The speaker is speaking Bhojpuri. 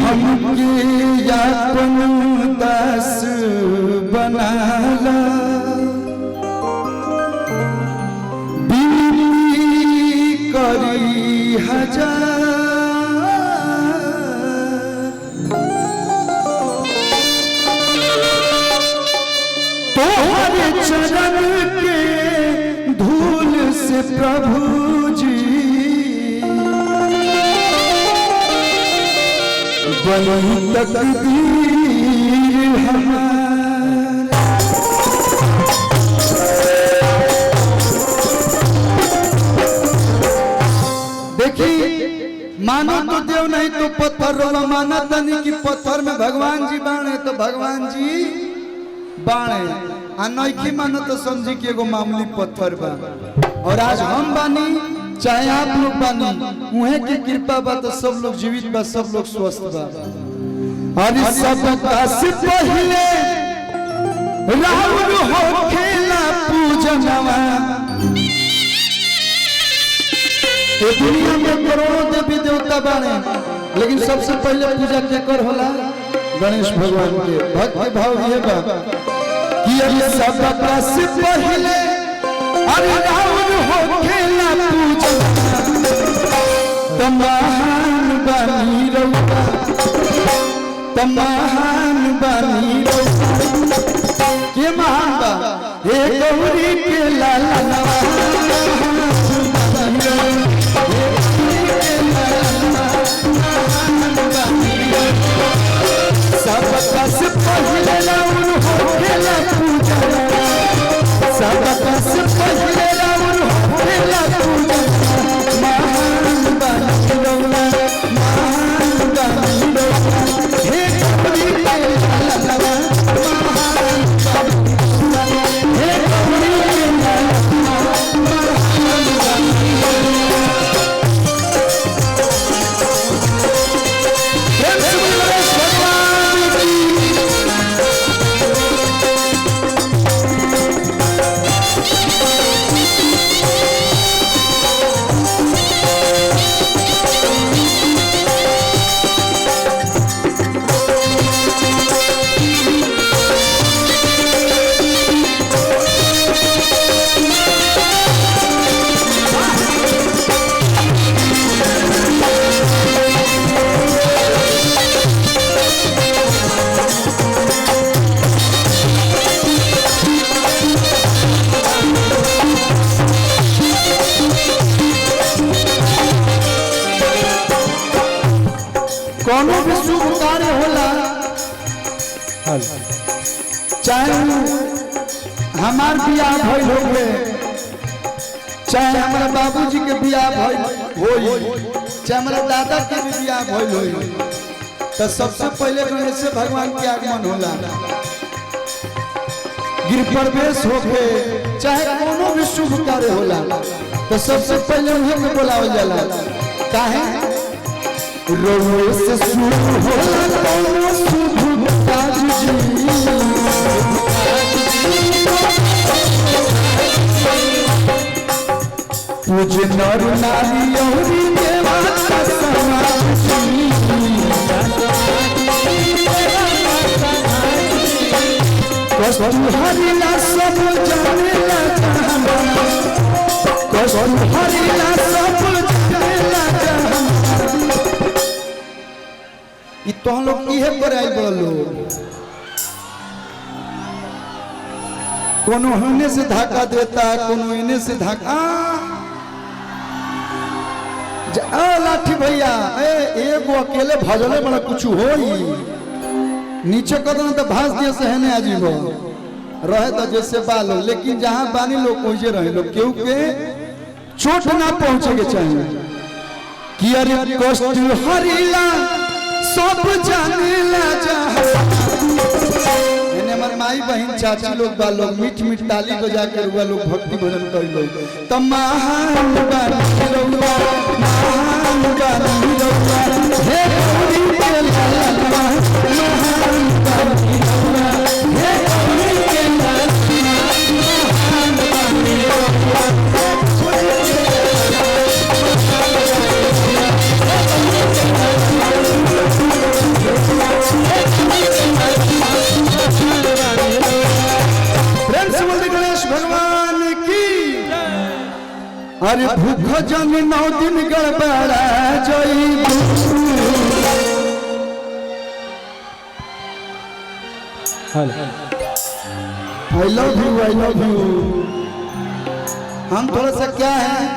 हमके यापन दास बनाला बिनती करी हजार तोहरे चरण के धूल से प्रभु जी बनी तकदीर हमारा। देखिए मानो तो देव नहीं तो पत्थर रोला माना तनी कि पत्थर में भगवान जी बाणे तो भगवान जी बाणे अनोखी मानो तो समझी कि एगो मामूली पत्थर बा। और आज हम बानी चाहे आप लोग बानी उहे की कृपा बा तो सब लोग जीवित बा सब लोग स्वस्थ बा। और सब से पहले राहुल हो खेला पूजनवा ये दुनिया में करोड़ों देवी देवता बाने लेकिन सबसे पहले पूजा केकर होला गणेश भगवान के। भक्ति भाव ये बा कि ये सब से पहले अरे राहुल हो खेला पूजनवा तमाम बनी रउआ तमाम बनी रउआ के महान बा हे गौरी के लाला नवा सबका से पहले रावण हो खेला पूजा सबका से पहले रावण हो खेला पूजा महान बनी रउआ महान बनी रउआ हे गौरी के लाला नवा महान हे गौरी के लाला महान बनी कोनो भी शुभ कार्य होला चाहे हमार बियाह भइल होवे चाहे हमारे बाबूजी के बियाह भइल होई चाहे हमारे दादा के भी बियाह भइल होई तो सबसे पहले गणेश भगवान के आगमन होला। गिर प्रवेश होके चाहे कोनो भी शुभ कार्य होला तो सबसे पहले उन्हें के बुलावल जाला काहे रोए से शुरू होला कोनो शुभ काज जी पूज नर नारी औरी देवता समाज जी कष्ट हरिला सब जानेला कष्ट हरिला सब जानेला तो हम लोग इहे कराई बोलो कोनो होने से धक्का देता कोनो इने से धक्का लाठी भैया एगो अकेले भजले बड़ा कुछ होई नीचे कदम तो भास दिए से है नहीं आजीबो रहे तो जैसे बालो लेकिन जहां बानी लोग पहुंचे रहे लोग क्यों के चोट ना पहुंचे के चाहिए कि अरे कष्ट हरिला सब जानेला हमार माई बहन चाची लोग बा लोग मीठ मीठ ताली बजा के रुआ लोग भक्ति भजन कर लो त महान बानी रउआ महान बानी रउआ हे गौरी के लाला महान बानी रउआ हे गौरी के लाला महान बानी रउआ गणेश भगवान की। अरे भूख जन 9 दिन गड़बड़ा जई आई लव यू हम थोड़ा सा क्या है